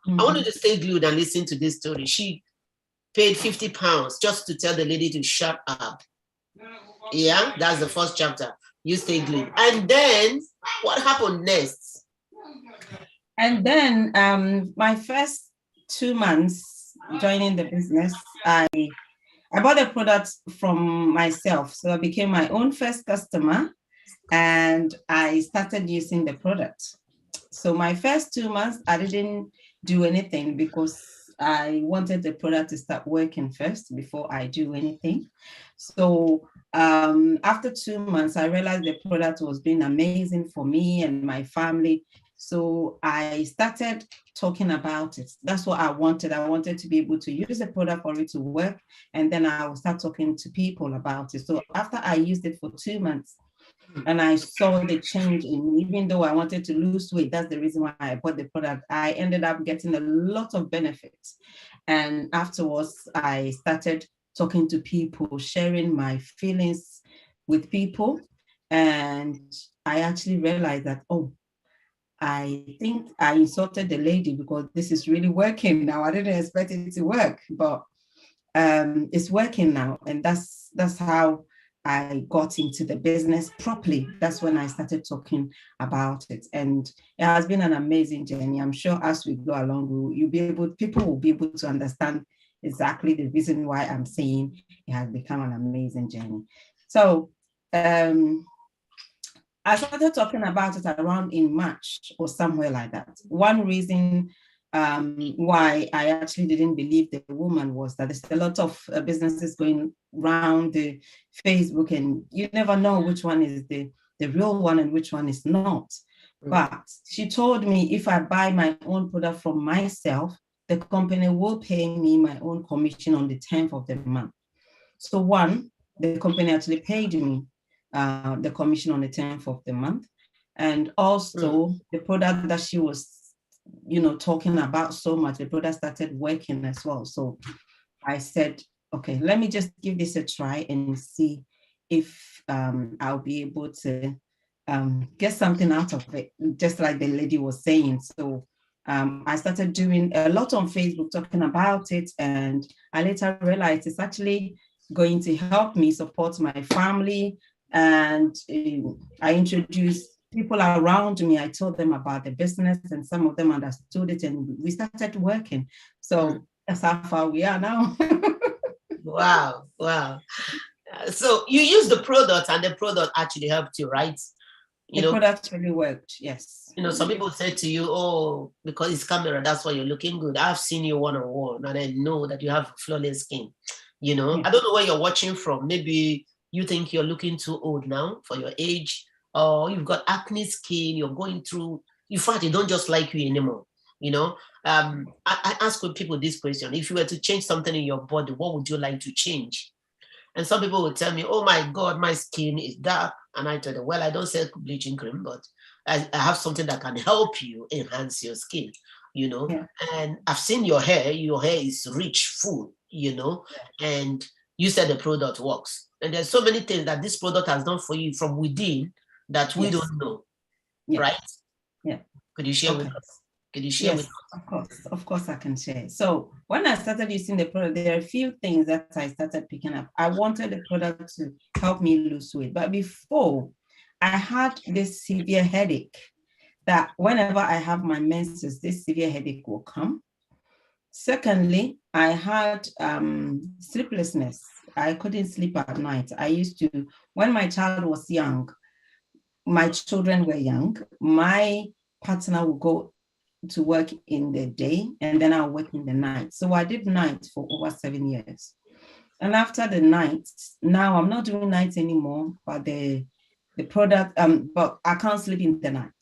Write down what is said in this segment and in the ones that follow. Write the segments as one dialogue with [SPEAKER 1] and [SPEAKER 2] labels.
[SPEAKER 1] I want you to stay glued and listen to this story. She paid £50 just to tell the lady to shut up. Yeah, that's the first chapter. You stay glued. And then what happened next?
[SPEAKER 2] And then my first 2 months joining the business, I bought the product from myself. So I became my own first customer and I started using the product. So my first 2 months, I didn't do anything because I wanted the product to start working first before I do anything. So after 2 months, I realized the product was being amazing for me and my family. So I started talking about it. That's what I wanted. I wanted to be able to use the product for it to work. And then I will start talking to people about it. So after I used it for 2 months, and I saw the change in me, even though I wanted to lose weight, that's the reason why I bought the product. I ended up getting a lot of benefits. And afterwards, I started talking to people, sharing my feelings with people. And I actually realized that, oh, I think I insulted the lady because this is really working now. I didn't expect it to work, but it's working now. And that's how I got into the business properly. That's when I started talking about it. And it has been an amazing journey. I'm sure as we go along, people will be able to understand exactly the reason why I'm saying it has become an amazing journey. So I started talking about it around in March or somewhere like that. One reason why I actually didn't believe the woman was that there's a lot of businesses going around the Facebook, and you never know which one is the real one and which one is not. But she told me if I buy my own product from myself, the company will pay me my own commission on the 10th of the month. So the company actually paid me the commission on the 10th of the month. And also the product that she was talking about so much, the product started working as well. So I said, okay, let me just give this a try and see if I'll be able to get something out of it, just like the lady was saying. So I started doing a lot on Facebook talking about it, and I later realized it's actually going to help me support my family. And I introduced people around me. I told them about the business, and some of them understood it, and we started working. So that's how far we are now.
[SPEAKER 1] Wow. So you use the product, and the product actually helped you, right?
[SPEAKER 2] The product really worked, yes.
[SPEAKER 1] Some people say to you, oh, because it's camera, that's why you're looking good. I've seen you one-on-one, and I know that you have flawless skin. I don't know where you're watching from. Maybe you think you're looking too old now for your age, or you've got acne skin, you're going through, in fact, they don't just like you anymore. I ask people this question: if you were to change something in your body, what would you like to change? And some people would tell me, oh my God, my skin is dark. And I tell them, well, I don't sell bleaching cream, but I have something that can help you enhance your skin, And I've seen your hair is rich, full, and you said the product works. And there's so many things that this product has done for you from within that we don't know, right?
[SPEAKER 2] Yeah.
[SPEAKER 1] Could you share with us? Could you share with us?
[SPEAKER 2] Of course I can share. So when I started using the product, there are a few things that I started picking up. I wanted the product to help me lose weight. But before, I had this severe headache that whenever I have my menses, this severe headache will come. Secondly, I had sleeplessness. I couldn't sleep at night. I used to, when my child was young, my children were young, my partner would go to work in the day and then I'll work in the night. So I did nights for over 7 years. And after the nights, now I'm not doing nights anymore, but the product, but I can't sleep in the night.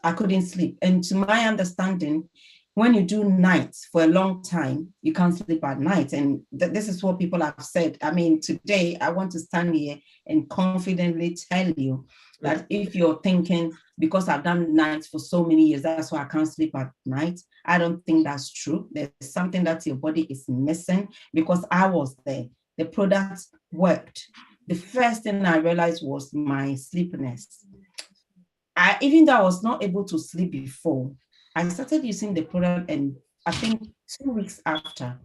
[SPEAKER 2] I couldn't sleep. And to my understanding, when you do nights for a long time, you can't sleep at night. And this is what people have said. I mean, today I want to stand here and confidently tell you that if you're thinking, because I've done nights for so many years, that's why I can't sleep at night, I don't think that's true. There's something that your body is missing, because I was there. The product worked. The first thing I realized was my sleepiness. Even though I was not able to sleep before, I started using the product and I think 2 weeks after,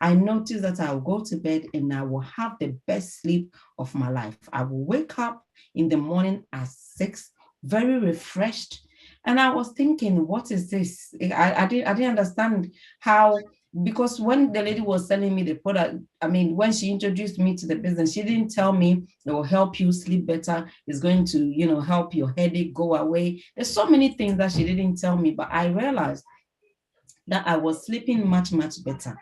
[SPEAKER 2] I noticed that I'll go to bed and I will have the best sleep of my life. I will wake up in the morning at 6, very refreshed. And I was thinking, what is this? I didn't understand how, because when the lady was selling me the product, I mean, when she introduced me to the business, she didn't tell me it will help you sleep better. It's going to, help your headache go away. There's so many things that she didn't tell me, but I realized that I was sleeping much, much better.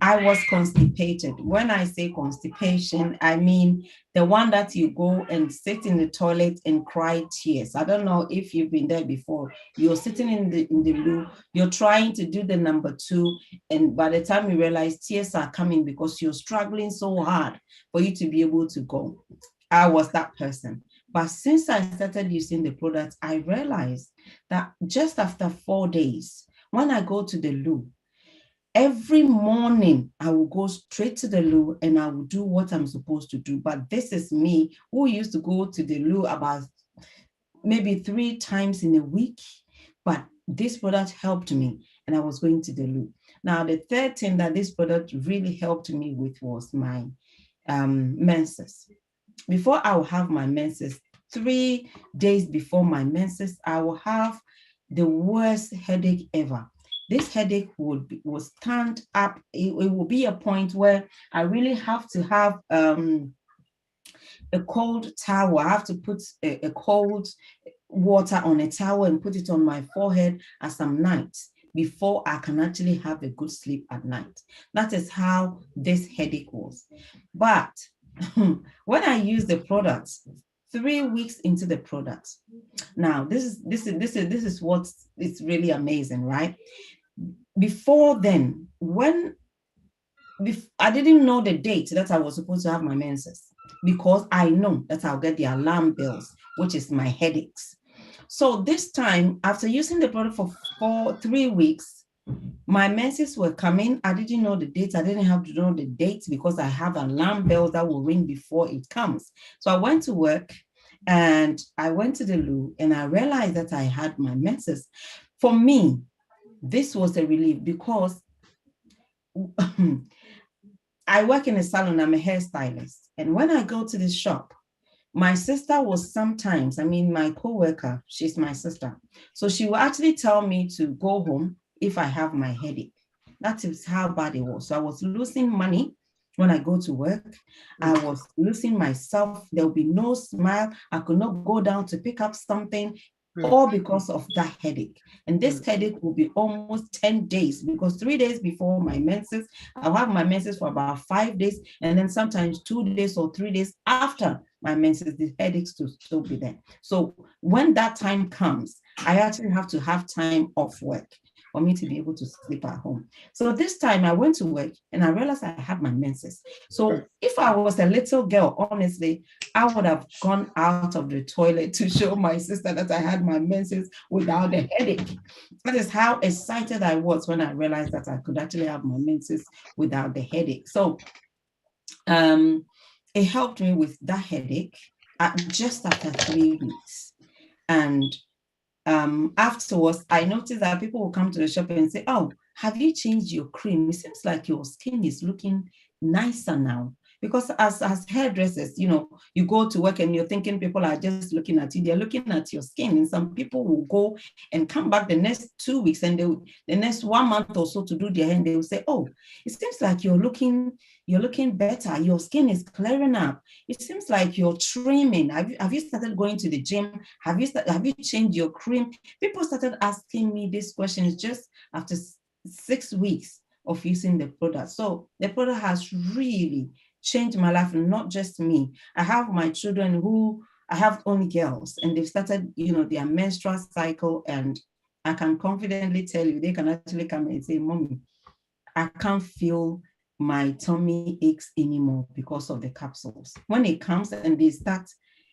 [SPEAKER 2] I was constipated. When I say constipation, I mean the one that you go and sit in the toilet and cry tears. I don't know if you've been there before. You're sitting in the loo, you're trying to do the number 2, and by the time you realize tears are coming because you're struggling so hard for you to be able to go. I was that person. But since I started using the product, I realized that just after 4 days, when I go to the loo, every morning I will go straight to the loo and I will do what I'm supposed to do. But this is me who used to go to the loo about maybe 3 times in a week. But this product helped me and I was going to the loo. Now, the third thing that this product really helped me with was my menses. Before I will have my menses, 3 days before my menses, I will have the worst headache ever. This headache will stand up. It will be a point where I really have to have a cold towel. I have to put a cold water on a towel and put it on my forehead at some nights before I can actually have a good sleep at night. That is how this headache was. But when I use the products, 3 weeks into the product, now this is what is really amazing, right? Before then, I didn't know the date that I was supposed to have my menses, because I know that I'll get the alarm bells, which is my headaches. So this time, after using the product for 3 weeks, my menses were coming. I didn't know the dates. I didn't have to know the dates because I have alarm bells that will ring before it comes. So I went to work and I went to the loo and I realized that I had my menses. For me, this was a relief because I work in a salon. I'm a hairstylist. And when I go to the shop, my sister was sometimes, my co-worker, she's my sister. So she will actually tell me to go home if I have my headache. That is how bad it was. So I was losing money when I go to work. I was losing myself. There will be no smile. I could not go down to pick up something, all because of that headache. And this headache will be almost 10 days, because 3 days before my menses, I'll have my menses for about 5 days, and then sometimes 2 days or 3 days after my menses, the headaches to still be there. So when that time comes, I actually have to have time off work for me to be able to sleep at home. So this time I went to work and I realized I had my menses. So if I was a little girl, honestly, I would have gone out of the toilet to show my sister that I had my menses without a headache. That is how excited I was when I realized that I could actually have my menses without the headache. So it helped me with that headache just after 3 weeks. And afterwards, I noticed that people will come to the shop and say, "Oh, have you changed your cream? It seems like your skin is looking nicer now." Because as hairdressers, you go to work and you're thinking people are just looking at you. They're looking at your skin. And some people will go and come back the next 2 weeks and the next 1 month or so to do their hair, and they will say, "Oh, it seems like you're looking better. Your skin is clearing up. It seems like you're trimming. Have you started going to the gym? Have you changed your cream?" People started asking me these questions just after 6 weeks of using the product. So the product has really changed my life, and not just me. I have my children who, I have only girls, and they've started, their menstrual cycle, and I can confidently tell you, they can actually come and say, "Mommy, I can't feel my tummy aches anymore because of the capsules." When it comes and they start,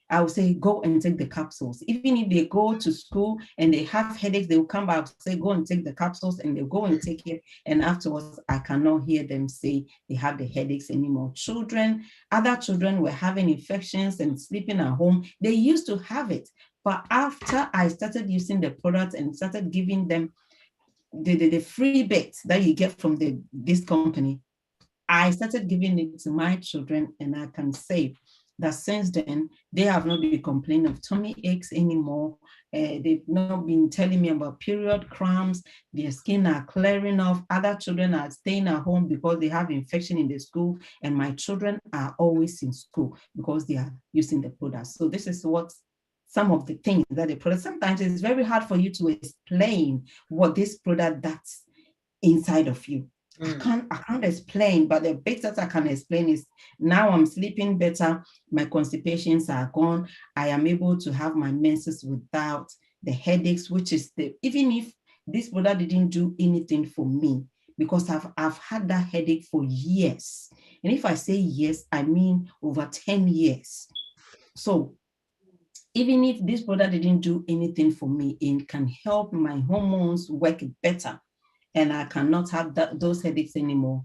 [SPEAKER 2] I will say, "Go and take the capsules." Even if they go to school and they have headaches, they will come back, say, "Go and take the capsules," and they'll go and take it. And afterwards, I cannot hear them say they have the headaches anymore. Other children were having infections and sleeping at home. They used to have it. But after I started using the product and started giving them the free bits that you get from this company, I started giving it to my children, and I can say that since then, they have not been complaining of tummy aches anymore. They've not been telling me about period cramps. Their skin are clearing off. Other children are staying at home because they have infection in the school, and my children are always in school because they are using the product. So this is what some of the things that they product. Sometimes it's very hard for you to explain what this product does inside of you. I can't explain, but the bit that I can explain is now I'm sleeping better, my constipations are gone, I am able to have my menses without the headaches, which is even if this product didn't do anything for me, because I've had that headache for years. And if I say years, I mean over 10 years. So even if this product didn't do anything for me, it can help my hormones work better, and I cannot have those headaches anymore.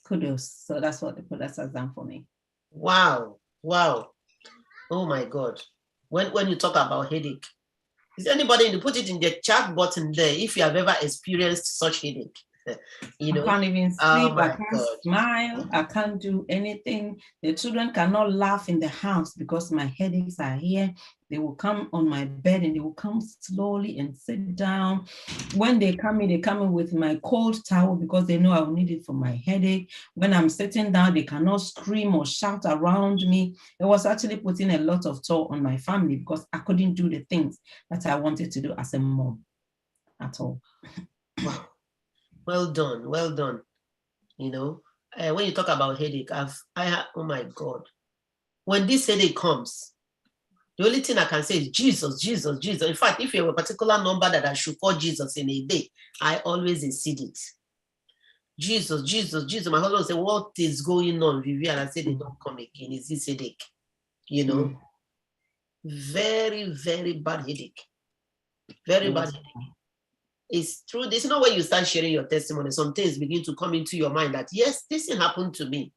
[SPEAKER 2] Kudos. So that's what the product has done for me.
[SPEAKER 1] Wow. Wow. Oh my God. When you talk about headache, is anybody, put it in the chat button there if you have ever experienced such headache?
[SPEAKER 2] I can't even sleep, I can't smile, I can't do anything. The children cannot laugh in the house because my headaches are here. They will come on my bed and they will come slowly and sit down. When they come in with my cold towel because they know I will need it for my headache. When I'm sitting down, they cannot scream or shout around me. It was actually putting a lot of toll on my family because I couldn't do the things that I wanted to do as a mom at all.
[SPEAKER 1] Wow. Well done, well done. When you talk about headache, oh my God. When this headache comes, the only thing I can say is Jesus, Jesus, Jesus. In fact, if you have a particular number that I should call Jesus in a day, I always exceed it. Jesus, Jesus, Jesus. My husband will say, what is going on, Vivian? I said, they don't come again. It's this headache. Very, very bad headache. Very bad headache. It's true. This is not when you start sharing your testimony. Some things begin to come into your mind that, yes, this thing happened to me.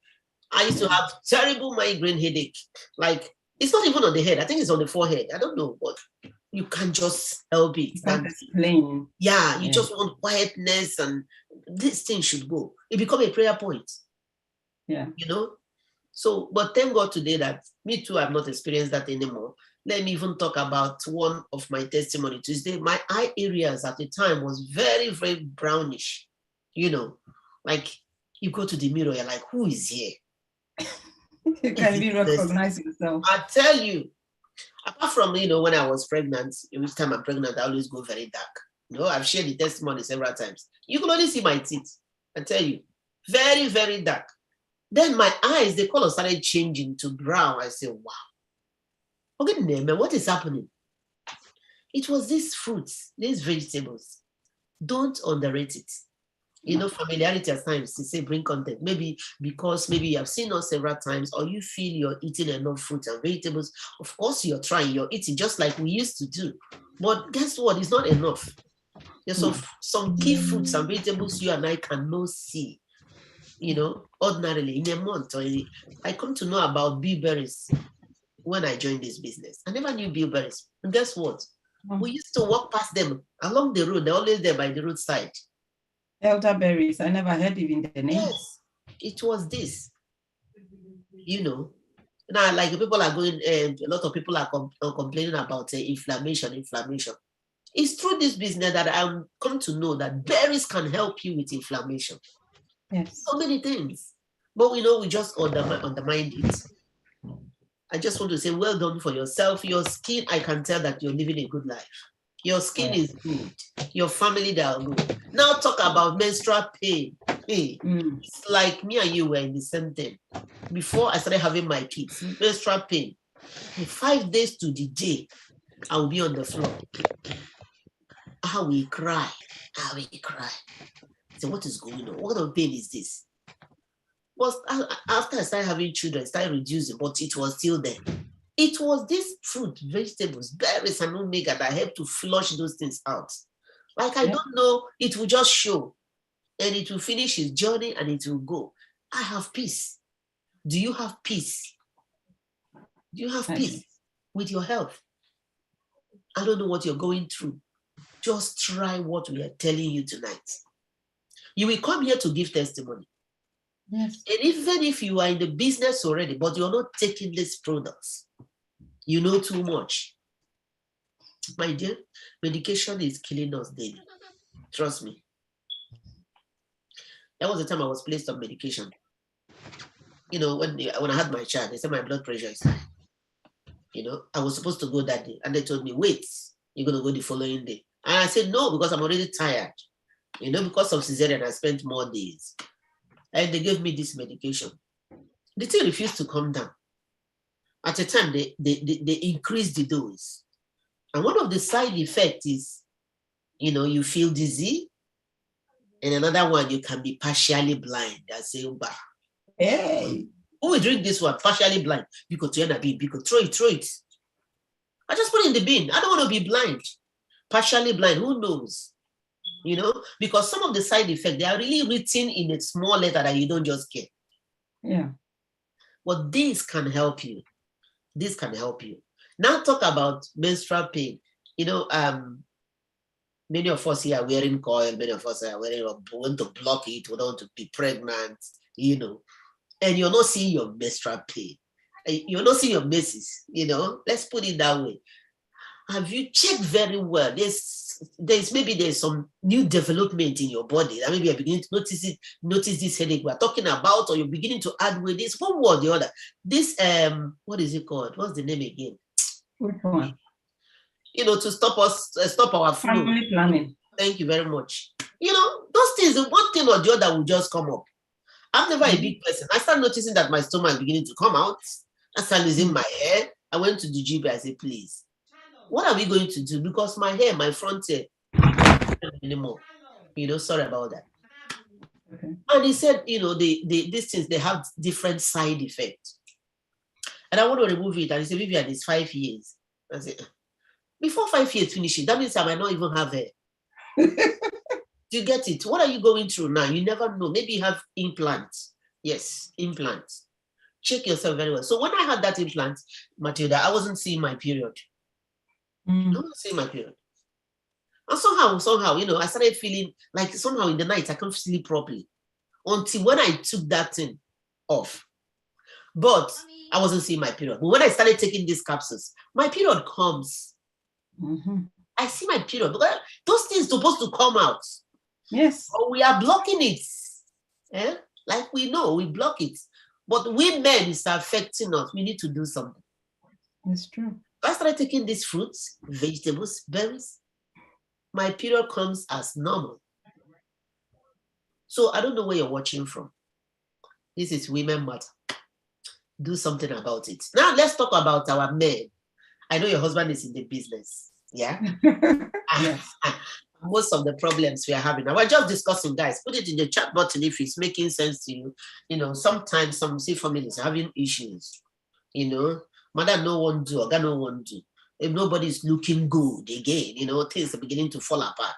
[SPEAKER 1] I used to have terrible migraine headache. Like, it's not even on the head. I think it's on the forehead. I don't know, but you can't just help it. You just want quietness, and this thing should go. It become a prayer point.
[SPEAKER 2] Yeah.
[SPEAKER 1] So, but thank God today that me too, I've not experienced that anymore. Let me even talk about one of my testimony Tuesday. My eye areas at the time was very, very brownish. Like you go to the mirror, you're like, who is here?
[SPEAKER 2] You can't even recognize yourself.
[SPEAKER 1] I tell you, apart from, when I was pregnant, each time I'm pregnant, I always go very dark. I've shared the testimony several times. You can only see my teeth. I tell you, very, very dark. Then my eyes, the color started changing to brown. I said, wow. Okay, man, what is happening? It was these fruits, these vegetables. Don't underrate it. Familiarity at times, to say bring content. Maybe because you have seen us several times, or you feel you're eating enough fruits and vegetables. Of course, you're trying, you're eating just like we used to do. But guess what? It's not enough. There's some key fruits and vegetables you and I cannot see. Ordinarily in a month. I come to know about bilberries when I joined this business. I never knew bilberries. And guess what? We used to walk past them along the road. They're always there by the roadside.
[SPEAKER 2] Elderberries. I never heard even the name.
[SPEAKER 1] Yes, it was this. Now, like people are going, a lot of people are complaining about inflammation. It's through this business that I've come to know that berries can help you with inflammation.
[SPEAKER 2] Yes.
[SPEAKER 1] So many things. But we just undermine it. I just want to say, well done for yourself. Your skin, I can tell that you're living a good life. Your skin is good. Your family, they are good. Now talk about menstrual pain. Hey, it's like me and you were in the same thing. Before I started having my kids, menstrual pain. 5 days to the day, I will be on the floor. I will cry. So what is going on? What kind of pain is this? Well, after I started having children, I started reducing, but it was still there. It was this fruit, vegetables, berries, and omega that helped to flush those things out. Like, I don't know, it will just show, and it will finish its journey, and it will go. I have peace. Do you have peace? Do you have peace with your health? I don't know what you're going through. just try what we are telling you tonight. You will come here to give testimony.
[SPEAKER 2] Yes.
[SPEAKER 1] And even if you are in the business already, but you're not taking these products, you know too much. My dear, medication is killing us daily. Trust me. That was the time I was placed on medication. You know, when I had my child, they said my blood pressure is high. You know, I was supposed to go that day. And they told me, wait, you're going to go the following day. And I said, no, because I'm already tired. You know, because of cesarean, I spent more days. And they gave me this medication. The thing refused to come down. At the time, they increased the dose. And one of the side effects is, you know, you feel dizzy. And another one, you can be partially blind. I say, bah.
[SPEAKER 2] Hey.
[SPEAKER 1] Who will drink this one? Partially blind. You could turn a bin. You could throw it. I just put it in the bin. I don't want to be blind. Partially blind. Who knows? You know, because some of the side effects, they are really written in a small letter that you don't just get.
[SPEAKER 2] Yeah.
[SPEAKER 1] But this can help you. This can help you. Now talk about menstrual pain. You know, many of us here are wearing coil. Many of us are want to block it. We don't want to be pregnant, you know. And you're not seeing your menstrual pain. You're not seeing your messes, you know. Let's put it that way. Have you checked very well? There's some new development in your body that maybe you're beginning to notice this headache we're talking about, or you're beginning to add with this one or the other. This what is it called? What's the name again?
[SPEAKER 2] Which one?
[SPEAKER 1] You know, to stop our flow.
[SPEAKER 2] Family planning.
[SPEAKER 1] Thank you very much. You know, those things, one thing or the other will just come up. I'm never a big person. I started noticing that my stomach is beginning to come out. I started losing my hair. I went to the GP. I said, please, what are we going to do? Because my hair, my front hair, anymore. You know, sorry about that.
[SPEAKER 2] Okay.
[SPEAKER 1] And he said, you know, these things, they have different side effects. And I want to remove it. And he said, Vivian, it's 5 years. I said, before 5 years finishing, that means I might not even have hair. Do you get it? What are you going through now? You never know. Maybe you have implants. Yes, implants. Check yourself very well. So when I had that implant, Matilda, I wasn't seeing my period. I wasn't seeing my period. And somehow, you know, I started feeling like somehow in the night, I can't sleep properly. Until when I took that thing off. But I wasn't seeing my period. But when I started taking these capsules, my period comes.
[SPEAKER 2] Mm-hmm.
[SPEAKER 1] I see my period. Those things are supposed to come out.
[SPEAKER 2] Yes.
[SPEAKER 1] But we are blocking it. Eh? Like we know, we block it. But we men, it's affecting us. We need to do something.
[SPEAKER 2] It's true.
[SPEAKER 1] I started taking these fruits, vegetables, berries. My period comes as normal. So I don't know where you're watching from. This is Women Matter. Do something about it. Now let's talk about our men. I know your husband is in the business. Yeah?
[SPEAKER 2] Yes.
[SPEAKER 1] Most of the problems we are having. Now, we're just discussing, guys. Put it in the chat button if it's making sense to you. You know, sometimes some families are having issues. You know, mother no one do, or God no one do. If nobody's looking good again, you know, things are beginning to fall apart.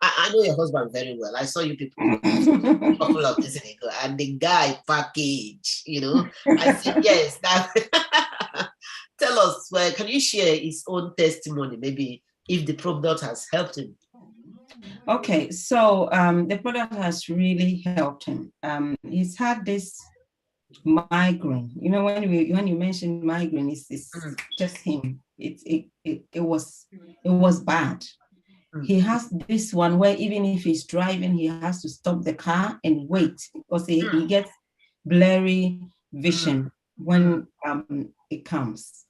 [SPEAKER 1] I know your husband very well. I saw you people a couple of days ago, and the guy package, you know. I said, yes, that. Tell us, well, can you share his own testimony, maybe if the product has helped him?
[SPEAKER 2] Okay, so the product has really helped him. He's had this migraine. You know, when you mentioned migraine, it's just him. It was bad. He has this one where even if he's driving, he has to stop the car and wait because he gets blurry vision when it comes.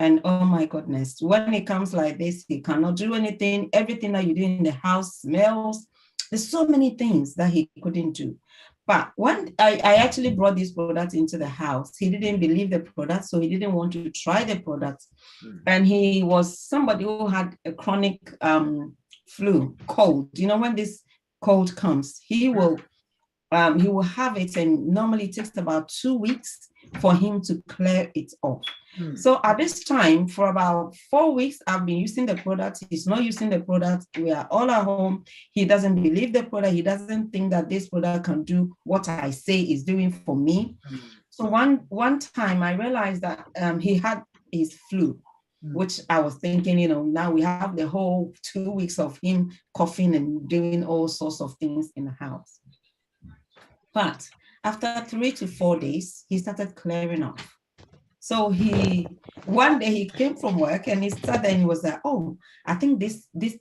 [SPEAKER 2] And oh my goodness, when it comes like this, he cannot do anything. Everything that you do in the house smells. There's so many things that he couldn't do. But when I actually brought this product into the house, he didn't believe the product, so he didn't want to try the product. And he was somebody who had a chronic flu, cold. You know, when this cold comes, he will have it, and normally it takes about 2 weeks for him to clear it off. So at this time, for about 4 weeks, I've been using the product. He's not using the product. We are all at home. He doesn't believe the product. He doesn't think that this product can do what I say is doing for me. So one time I realized that he had his flu. which I was thinking, now we have the whole 2 weeks of him coughing and doing all sorts of things in the house. But after 3 to 4 days, he started clearing off. So one day he came from work and he started and he was like, oh, I think this thing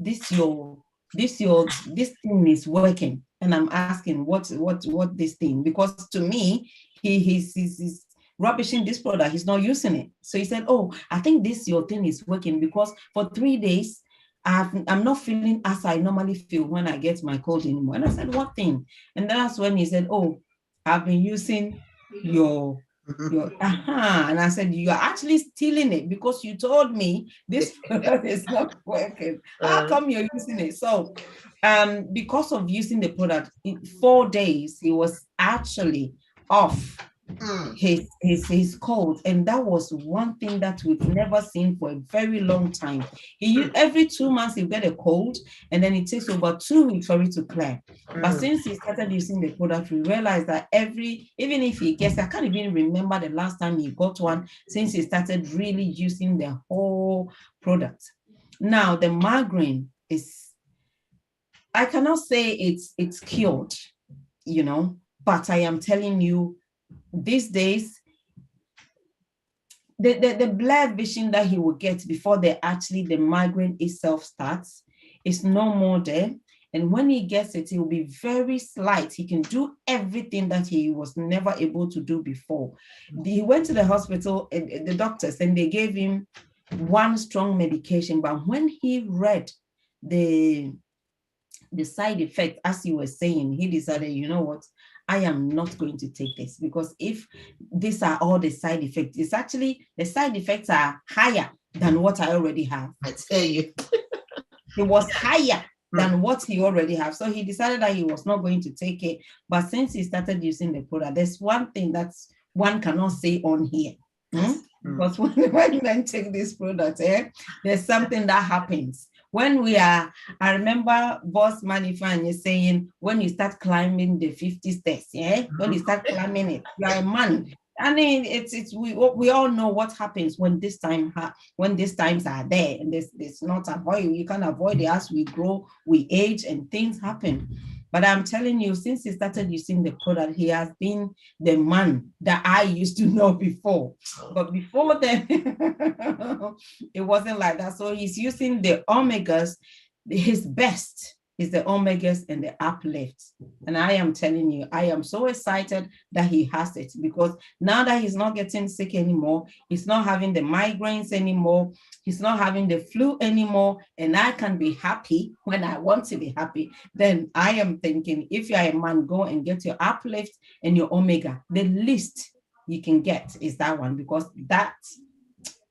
[SPEAKER 2] is working. And I'm asking what this thing, because to me, he's rubbishing this product. He's not using it. So he said, oh, I think your thing is working, because for 3 days, I'm not feeling as I normally feel when I get my cold anymore. And I said, what thing? And that's when he said, oh, I've been using your and I said, you are actually stealing it, because you told me this product is not working. How come you're using it? So because of using the product, in 4 days he was actually off his cold, and that was one thing that we've never seen for a very long time. Every 2 months he'll get a cold, and then it takes over 2 weeks for it to clear. But since he started using the product, we realized that even if he gets, I can't even remember the last time he got one since he started really using the whole product. Now the migraine I cannot say it's cured, but I am telling you, these days, the blurred vision that he will get before the migraine itself starts is no more there. And when he gets it, he will be very slight. He can do everything that he was never able to do before. He went to the hospital, the doctors, and they gave him one strong medication. But when he read the side effect, as you were saying, he decided, you know what, I am not going to take this, because if these are all the side effects, it's actually the side effects are higher than what I already have.
[SPEAKER 1] I tell you.
[SPEAKER 2] It was higher than what he already have. So he decided that he was not going to take it. But since he started using the product, there's one thing that one cannot say on here. Because when men take this product, there's something that happens. I remember Boss Manifan saying, when you start climbing the 50 steps, when you start climbing it, you're a man. I mean, we all know what happens when these times are there, and there's not avoid. You can't avoid it. As we grow, we age, and things happen. But I'm telling you, since he started using the product, he has been the man that I used to know before. But before then, it wasn't like that. So he's using the omegas. His best is the omegas and the uplift. And I am telling you, I am so excited that he has it, because now that he's not getting sick anymore, he's not having the migraines anymore, he's not having the flu anymore, and I can be happy when I want to be happy. Then I am thinking, if you're a man, go and get your uplift and your omega. The least you can get is that one, because that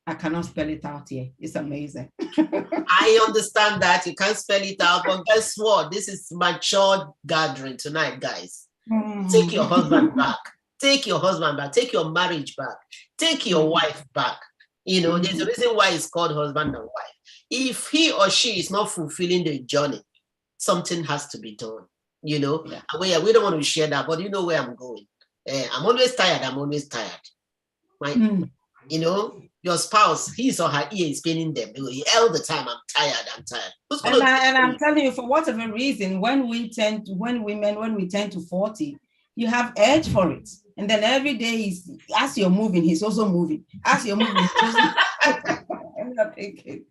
[SPEAKER 2] I cannot spell it out here. It's amazing.
[SPEAKER 1] I understand that you can't spell it out, but guess what? This is mature gathering tonight, guys. Take your husband back. Take your husband back. Take your marriage back. Take your wife back. There's a reason why it's called husband and wife. If he or she is not fulfilling the journey, something has to be done. And we don't want to share that, but you know where I'm going. I'm always tired. Right? Your spouse, his or her ear is paining them all the time. I'm tired.
[SPEAKER 2] And I'm telling you, for whatever reason, when we tend to 40, you have urge for it. And then every day, as you're moving, he's also moving. As you're moving, I'm not thinking,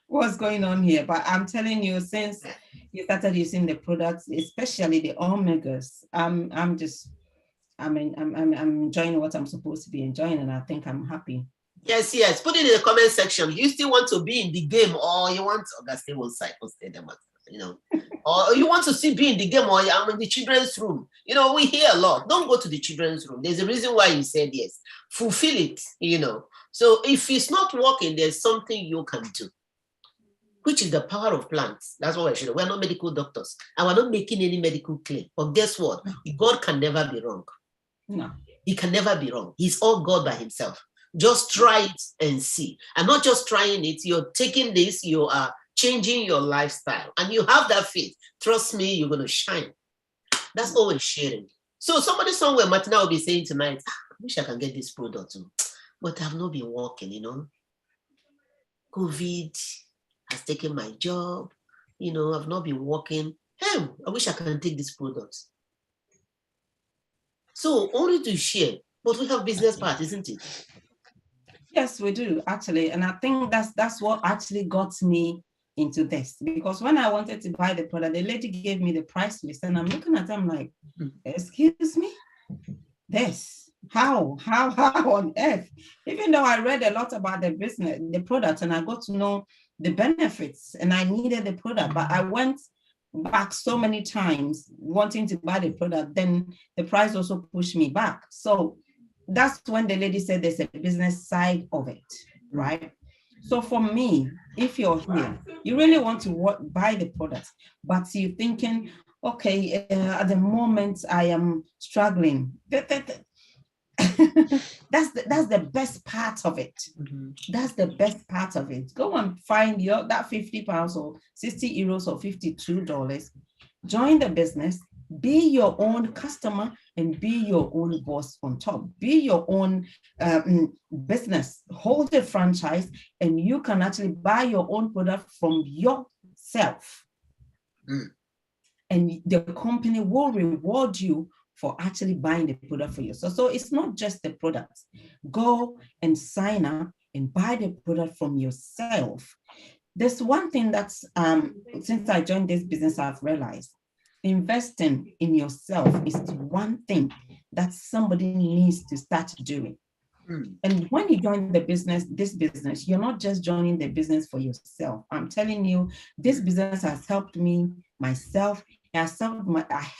[SPEAKER 2] what's going on here? But I'm telling you, since you started using the products, especially the omegas, I'm enjoying what I'm supposed to be enjoying, and I think I'm happy.
[SPEAKER 1] Yes. Put it in the comment section. You still want to be in the game, or you want to or you want to still be in the game, or I'm in the children's room. We hear a lot. Don't go to the children's room. There's a reason why you said yes. Fulfill it, So if it's not working, there's something you can do, which is the power of plants. That's what I should. We're not medical doctors, and we're not making any medical claim. But guess what? God can never be wrong.
[SPEAKER 2] No.
[SPEAKER 1] He can never be wrong. He's all God by himself. Just try it and see. And not just trying it, you're taking this, you are changing your lifestyle, and you have that faith. Trust me, you're going to shine. That's all we're sharing. So somebody somewhere, Martina will be saying tonight, I wish I can get this product too, but I've not been working, COVID has taken my job. I've not been working. Hey, I wish I can take this product. So only to share, but we have business part, isn't it?
[SPEAKER 2] Yes, we do actually, and I think that's what actually got me into this, because when I wanted to buy the product, the lady gave me the price list, and I'm looking at them like, excuse me, this how on earth? Even though I read a lot about the business, the product, and I got to know the benefits, and I needed the product, but I went back so many times wanting to buy the product, then the price also pushed me back. So that's when the lady said there's a business side of it, right? So for me, if you're here, you really want to buy the product, but you're thinking, okay, at the moment I am struggling. That's the best part of it. That's the best part of it. Go and find that £50 or €60 or $52. Join the business. Be your own customer and be your own boss on top. Be your own business. Hold a franchise, and you can actually buy your own product from yourself. And the company will reward you for actually buying the product for you. So it's not just the product. Go and sign up and buy the product from yourself. There's one thing that's, since I joined this business, I've realized investing in yourself is one thing that somebody needs to start doing. And when you join this business, you're not just joining the business for yourself. I'm telling you, this business has helped me, myself. I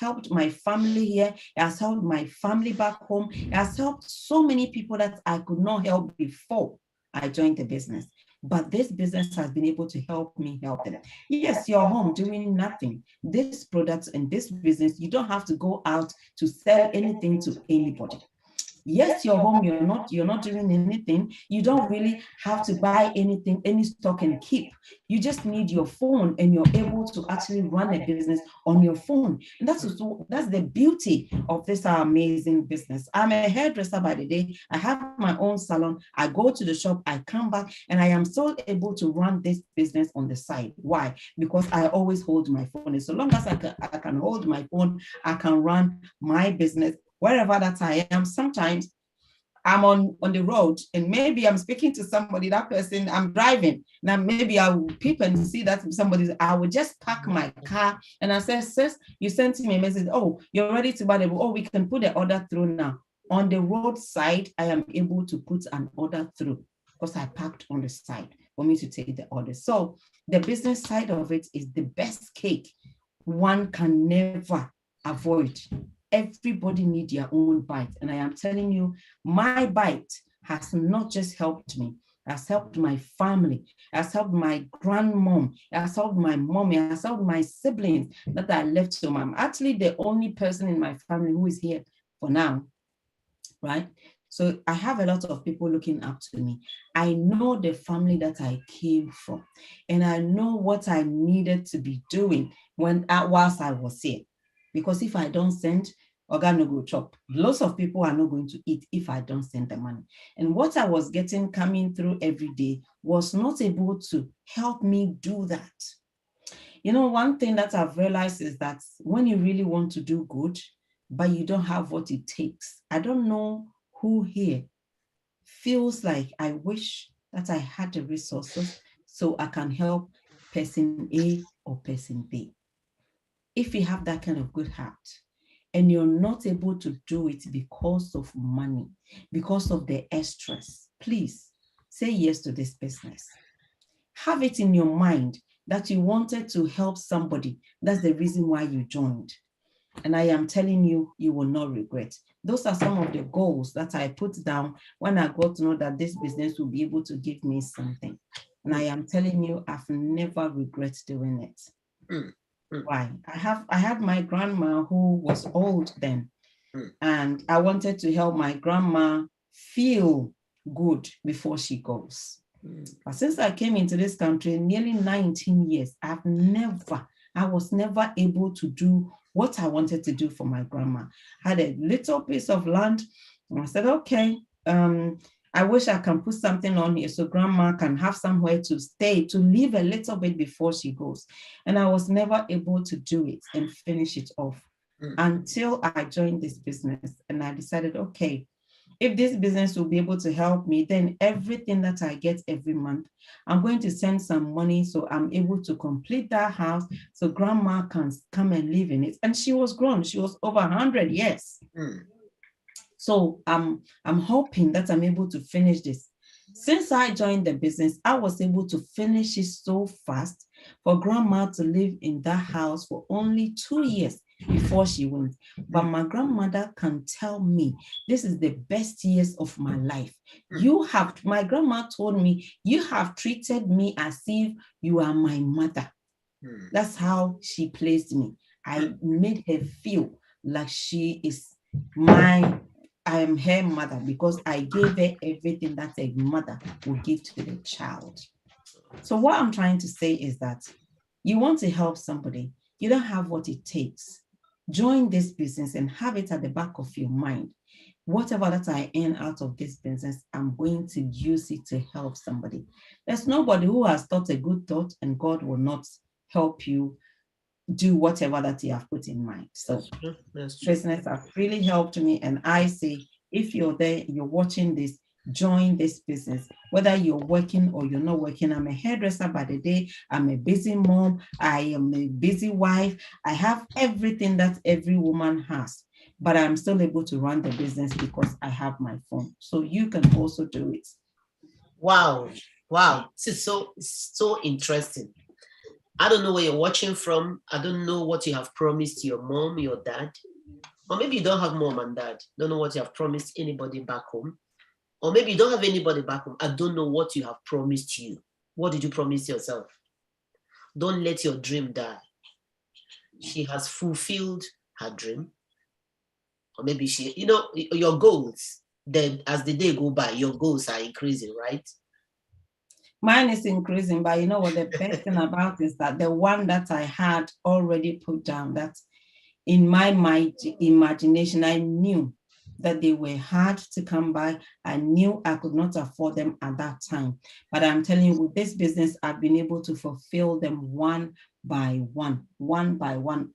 [SPEAKER 2] helped my family here. It has helped my family back home. It has helped so many people that I could not help before I joined the business. But this business has been able to help me help them. Yes, you're home doing nothing. This product and this business, you don't have to go out to sell anything to anybody. Yes, you're home, you're not doing anything. You don't really have to buy anything, any stock and keep. You just need your phone, and you're able to actually run a business on your phone. And that's the beauty of this amazing business. I'm a hairdresser by the day. I have my own salon. I go to the shop, I come back, and I am still able to run this business on the side. Why? Because I always hold my phone. And so long as I can hold my phone, I can run my business wherever that I am. Sometimes I'm on the road, and maybe I'm speaking to somebody, that person, I'm driving. Now maybe I will peep and see that I will just park my car, and I say, sis, you sent me a message. Oh, you're ready to buy the, oh, we can put the order through now. On the roadside, I am able to put an order through because I parked on the side for me to take the order. So the business side of it is the best cake one can never avoid. Everybody needs their own bite. And I am telling you, my bite has not just helped me, it has helped my family, it has helped my grandmom, it has helped my mom, it has helped my siblings that I left to. I'm actually the only person in my family who is here for now, right? So I have a lot of people looking up to me. I know the family that I came from, and I know what I needed to be doing whilst I was here. Because if I don't send, organ no go chop. Lots of people are not going to eat if I don't send the money. And what I was getting coming through every day was not able to help me do that. You know, one thing that I've realized is that when you really want to do good, but you don't have what it takes, I don't know who here feels like, I wish that I had the resources so I can help person A or person B. If you have that kind of good heart and you're not able to do it because of money, because of the extras, please say yes to this business. Have it in your mind that you wanted to help somebody. That's the reason why you joined. And I am telling you, you will not regret. Those are some of the goals that I put down when I got to know that this business will be able to give me something. And I am telling you, I've never regret doing it. Why? I had my grandma who was old then, and I wanted to help my grandma feel good before she goes. But since I came into this country, nearly 19 years, I was never able to do what I wanted to do for my grandma. I had a little piece of land, and I said, okay, I I wish I can put something on here so grandma can have somewhere to stay, to live a little bit before she goes. And I was never able to do it and finish it off until I joined this business. And I decided, okay, if this business will be able to help me, then everything that I get every month, I'm going to send some money so I'm able to complete that house so grandma can come and live in it. And she was grown. She was over 100 years. So I'm hoping that I'm able to finish this. Since I joined the business, I was able to finish it so fast for grandma to live in that house for only 2 years before she went. But my grandmother can tell me, this is the best years of my life. My grandma told me, you have treated me as if you are my mother. That's how she placed me. I made her feel like I am her mother because I gave her everything that a mother would give to the child. So what I'm trying to say is that you want to help somebody, you don't have what it takes. Join this business and have it at the back of your mind. Whatever that I earn out of this business, I'm going to use it to help somebody. There's nobody who has thought a good thought and God will not help you do whatever that you have put in mind. So business has really helped me. And I say, if you're there, you're watching this, join this business, whether you're working or you're not working. I'm a hairdresser by the day. I'm a busy mom. I am a busy wife. I have everything that every woman has, but I'm still able to run the business because I have my phone. So you can also do it.
[SPEAKER 1] Wow. This is so interesting. I don't know where you're watching from. I don't know what you have promised your mom, your dad. Or maybe you don't have mom and dad. Don't know what you have promised anybody back home. Or maybe you don't have anybody back home. I don't know what you have promised you. What did you promise yourself? Don't let your dream die. She has fulfilled her dream. Or maybe your goals, then as the day go by, your goals are increasing, right?
[SPEAKER 2] Mine is increasing, but you know what the best thing about is that the one that I had already put down, that in my imagination, I knew that they were hard to come by. I knew I could not afford them at that time. But I'm telling you, with this business, I've been able to fulfill them one by one.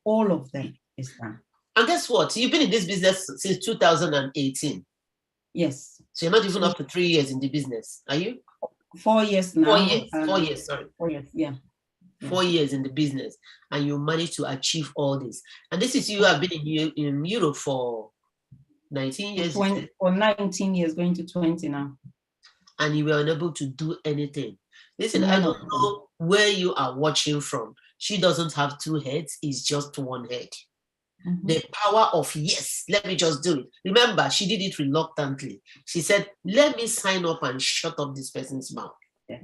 [SPEAKER 2] All of them is done.
[SPEAKER 1] And guess what? You've been in this business since 2018.
[SPEAKER 2] Yes.
[SPEAKER 1] So you're not even up to 3 years in the business, are you?
[SPEAKER 2] 4 years now.
[SPEAKER 1] 4 years, sorry.
[SPEAKER 2] 4 years, yeah.
[SPEAKER 1] 4 years in the business, and you managed to achieve all this. And this is you have been in Europe for 19 years.
[SPEAKER 2] For 19 years, going to 20 now.
[SPEAKER 1] And you were unable to do anything. Listen, I don't know where you are watching from. She doesn't have two heads, it's just one head. The power of yes, let me just do it. Remember, she did it reluctantly. She said, let me sign up and shut up this person's mouth. Yeah.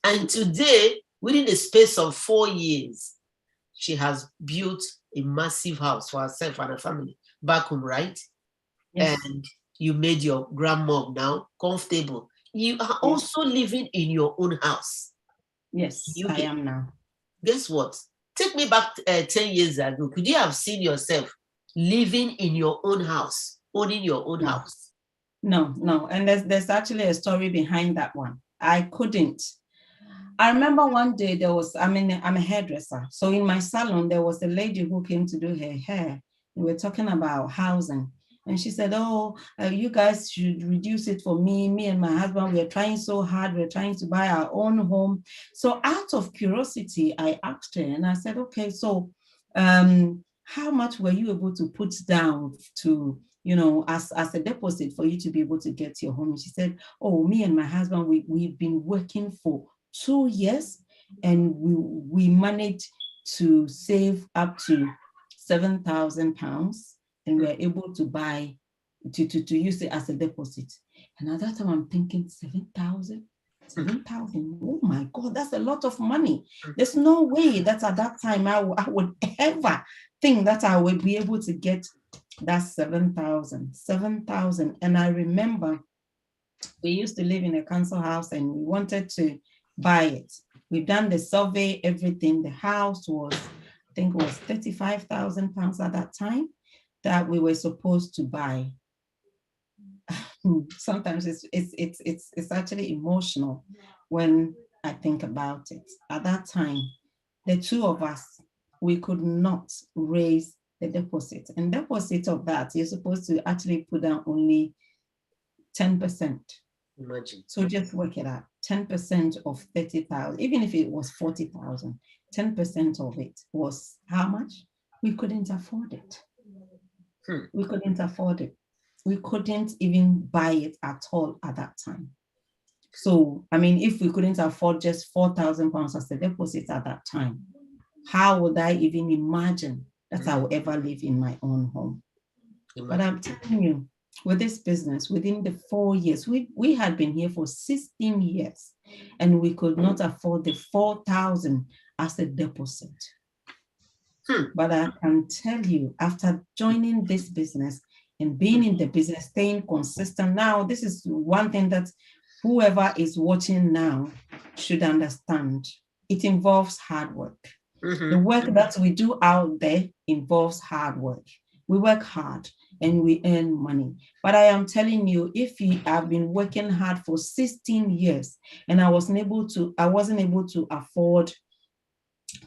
[SPEAKER 1] And today, within the space of 4 years, she has built a massive house for herself and her family back home, right? Yes. And you made your grandmom now comfortable. You are also living in your own house.
[SPEAKER 2] Yes, I am now.
[SPEAKER 1] Guess what? Take me back 10 years ago. Could you have seen yourself living in your own house, owning your own house?
[SPEAKER 2] No. And there's actually a story behind that one. I couldn't. I remember one day I'm a hairdresser. So in my salon, there was a lady who came to do her hair. We were talking about housing. And she said, you guys should reduce it for me. Me and my husband, we are trying so hard. We're trying to buy our own home. So out of curiosity, I asked her and I said, okay, so how much were you able to put down to, as a deposit for you to be able to get your home? And she said, me and my husband, we've been working for 2 years and we managed to save up to £7,000. And we're able to buy, to use it as a deposit. And at that time, I'm thinking 7,000. Oh my God, that's a lot of money. There's no way that at that time I would ever think that I would be able to get that 7,000. And I remember we used to live in a council house and we wanted to buy it. We've done the survey, everything. The house was, I think it was £35,000 at that time that we were supposed to buy. sometimes it's actually emotional when I think about it. At that time, the two of us, we could not raise the deposit. And deposit of that, you're supposed to actually put down only 10%.
[SPEAKER 1] Imagine.
[SPEAKER 2] So just work it out. 10% of 30,000, even if it was 40,000, 10% of it was how much? We couldn't afford it. We couldn't afford it. We couldn't even buy it at all at that time. So, I mean, if we couldn't afford just 4,000 pounds as a deposit at that time, how would I even imagine that I will ever live in my own home? But I'm telling you, with this business, within the 4 years, we had been here for 16 years, and we could not afford the 4,000 as a deposit. But I can tell you, after joining this business and being in the business, staying consistent, now this is one thing that whoever is watching now should understand. It involves hard work. The work that we do out there involves hard work. We work hard and we earn money. But I am telling you, if you have been working hard for 16 years and I wasn't able to afford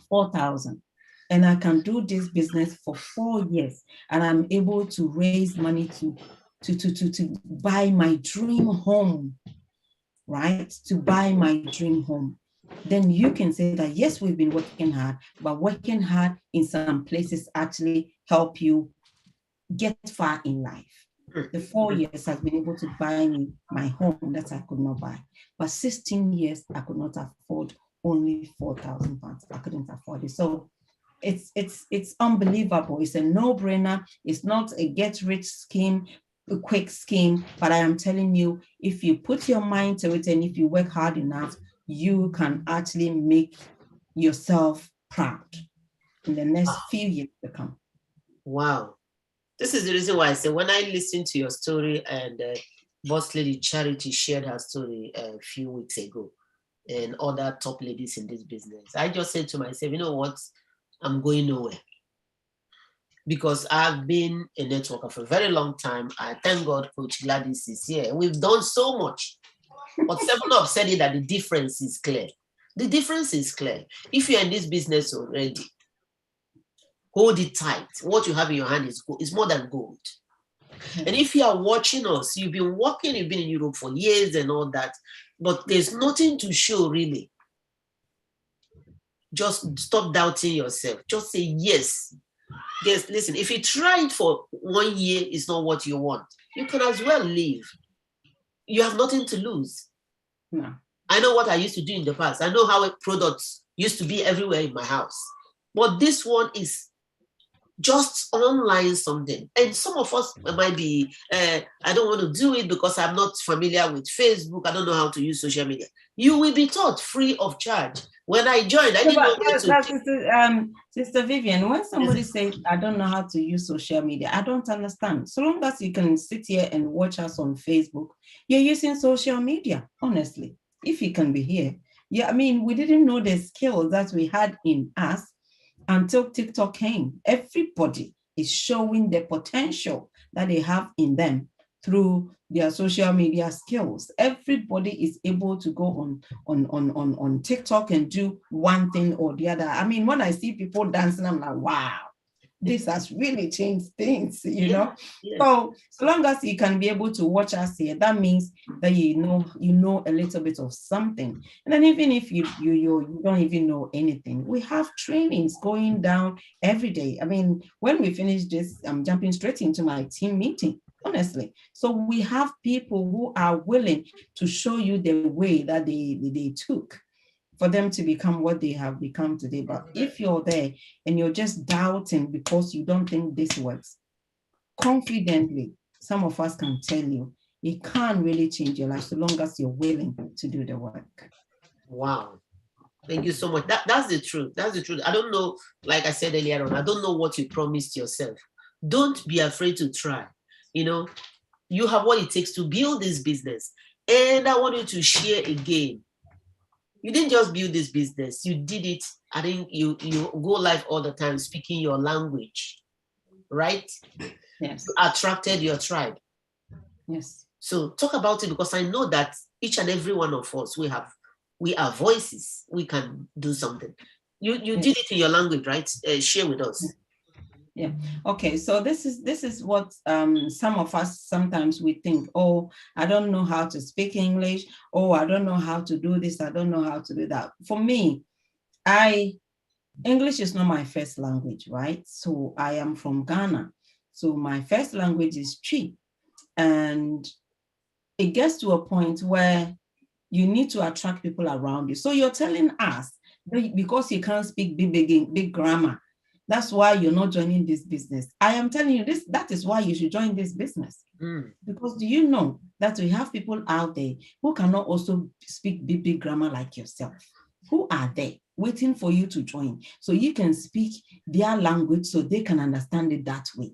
[SPEAKER 2] 4,000, and I can do this business for 4 years, and I'm able to raise money to buy my dream home, right? To buy my dream home. Then you can say that, yes, we've been working hard, but working hard in some places actually help you get far in life. The 4 years has been able to buy me my home that I could not buy. But 16 years, I could not afford only 4,000 pounds. I couldn't afford it. So it's unbelievable. It's a no-brainer. It's not a get-rich scheme, a quick scheme. But I am telling you, if you put your mind to it and if you work hard enough, you can actually make yourself proud in the next few years to come.
[SPEAKER 1] Wow. This is the reason why I say when I listened to your story, and Boss Lady Charity shared her story a few weeks ago, and other top ladies in this business, I just said to myself, you know what? I'm going nowhere. Because I've been a networker for a very long time. I thank God Coach Gladys is here. We've done so much. But several have said it that the difference is clear. The difference is clear. If you're in this business already, hold it tight. What you have in your hand is more than gold. And if you are watching us, you've been working, you've been in Europe for years and all that, but there's nothing to show really. Just stop doubting yourself. Just say yes. Yes, listen, if you try it for 1 year, it's not what you want. You can as well leave. You have nothing to lose.
[SPEAKER 2] No.
[SPEAKER 1] I know what I used to do in the past. I know how products used to be everywhere in my house. But this one is just online something. And some of us might be, I don't want to do it because I'm not familiar with Facebook. I don't know how to use social media. You will be taught free of charge. When I joined, I didn't know how to.
[SPEAKER 2] Sister Vivian, when somebody says, I don't know how to use social media, I don't understand. So long as you can sit here and watch us on Facebook, you're using social media, honestly. If you can be here. Yeah, I mean, we didn't know the skills that we had in us until TikTok came. Everybody is showing the potential that they have in them through their social media skills. Everybody is able to go on TikTok and do one thing or the other. I mean, when I see people dancing, I'm like, wow, this has really changed things, you know? Yeah. So long as you can be able to watch us here, that means that you know a little bit of something. And then even if you don't even know anything, we have trainings going down every day. I mean, when we finish this, I'm jumping straight into my team meeting, honestly. So we have people who are willing to show you the way that they took for them to become what they have become today. But if you're there and you're just doubting because you don't think this works, confidently, some of us can tell you, it can't really change your life so long as you're willing to do the work.
[SPEAKER 1] Wow. Thank you so much. That's the truth. That's the truth. I don't know, like I said earlier on, I don't know what you promised yourself. Don't be afraid to try. You know, you have what it takes to build this business. And I want you to share again. You didn't just build this business. You did it. I think you go live all the time speaking your language, right?
[SPEAKER 2] Yes.
[SPEAKER 1] You attracted your tribe.
[SPEAKER 2] Yes.
[SPEAKER 1] So talk about it, because I know that each and every one of us, we are voices. We can do something. You did it in your language, right? Share with us.
[SPEAKER 2] Yeah. Okay. So this is what some of us sometimes we think, oh, I don't know how to speak English. Oh, I don't know how to do this. I don't know how to do that. For me, English is not my first language, right? So I am from Ghana. So my first language is Twi. And it gets to a point where you need to attract people around you. So you're telling us that because you can't speak big grammar, that's why you're not joining this business. I am telling you this, that is why you should join this business. Because do you know that we have people out there who cannot also speak big grammar like yourself? Who are they waiting for you to join so you can speak their language so they can understand it that way?